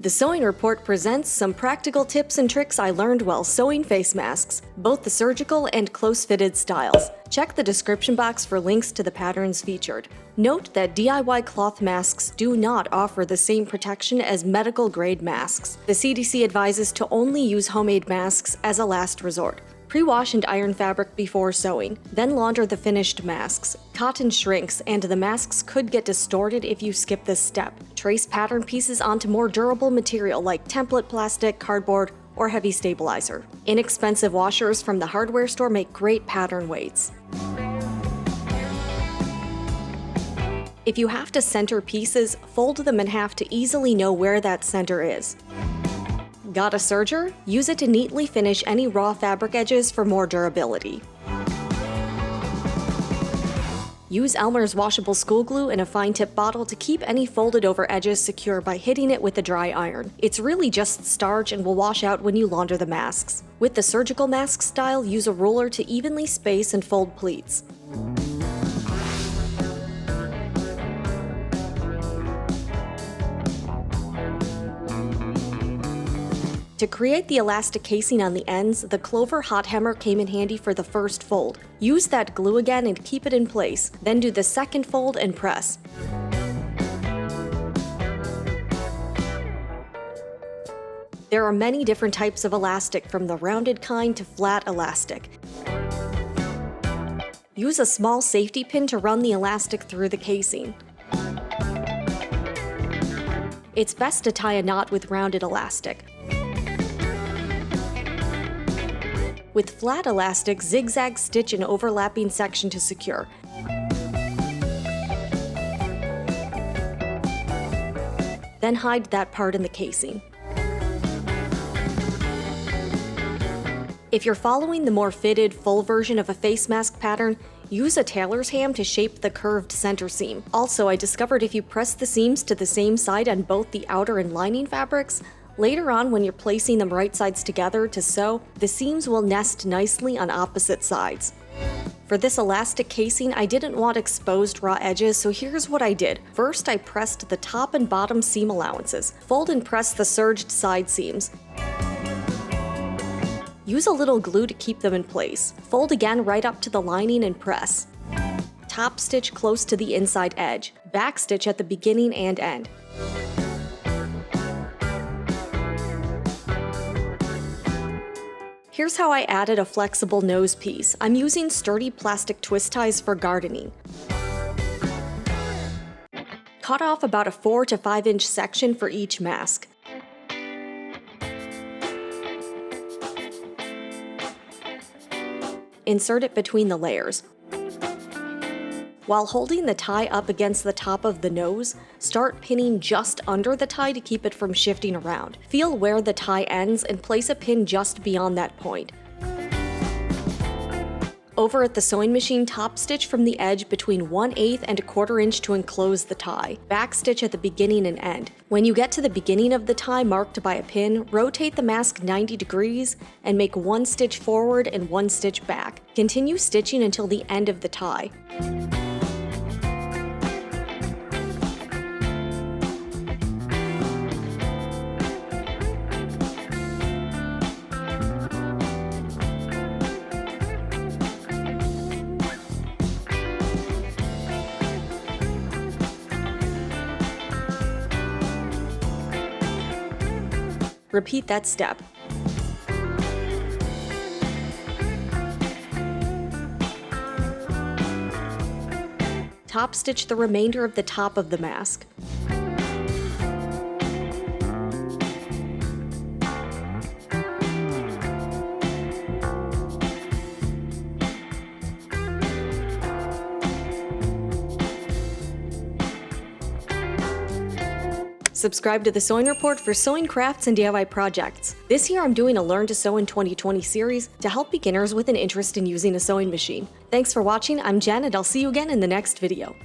The Sewing Report presents some practical tips and tricks I learned while sewing face masks, both the surgical and close-fitted styles. Check the description box for links to the patterns featured. Note that DIY cloth masks do not offer the same protection as medical-grade masks. The CDC advises to only use homemade masks as a last resort. Pre-wash and iron fabric before sewing, then launder the finished masks. Cotton shrinks, and the masks could get distorted if you skip this step. Trace pattern pieces onto more durable material like template plastic, cardboard, or heavy stabilizer. Inexpensive washers from the hardware store make great pattern weights. If you have to center pieces, fold them in half to easily know where that center is. Got a serger? Use it to neatly finish any raw fabric edges for more durability. Use Elmer's washable school glue in a fine tip bottle to keep any folded over edges secure by hitting it with a dry iron. It's really just starch and will wash out when you launder the masks. With the surgical mask style, use a ruler to evenly space and fold pleats. To create the elastic casing on the ends, the Clover hot hammer came in handy for the first fold. Use that glue again and keep it in place, then do the second fold and press. There are many different types of elastic, from the rounded kind to flat elastic. Use a small safety pin to run the elastic through the casing. It's best to tie a knot with rounded elastic. With flat elastic, zigzag stitch an overlapping section to secure. Then hide that part in the casing. If you're following the more fitted, full version of a face mask pattern, use a tailor's ham to shape the curved center seam. Also, I discovered if you press the seams to the same side on both the outer and lining fabrics, later on, when you're placing them right sides together to sew, the seams will nest nicely on opposite sides. For this elastic casing, I didn't want exposed raw edges, so here's what I did. First, I pressed the top and bottom seam allowances. Fold and press the serged side seams. Use a little glue to keep them in place. Fold again right up to the lining and press. Top stitch close to the inside edge. Back stitch at the beginning and end. Here's how I added a flexible nose piece. I'm using sturdy plastic twist ties for gardening. Cut off about a 4 to 5 inch section for each mask. Insert it between the layers. While holding the tie up against the top of the nose, start pinning just under the tie to keep it from shifting around. Feel where the tie ends and place a pin just beyond that point. Over at the sewing machine, top stitch from the edge between 1/8 and 1/4 inch to enclose the tie. Back stitch at the beginning and end. When you get to the beginning of the tie marked by a pin, rotate the mask 90 degrees and make 1 stitch forward and 1 stitch back. Continue stitching until the end of the tie. Repeat that step. Top stitch the remainder of the top of the mask. Subscribe to the Sewing Report for sewing crafts and DIY projects. This year I'm doing a Learn to Sew in 2020 series to help beginners with an interest in using a sewing machine. Thanks for watching, I'm Jen, and I'll see you again in the next video.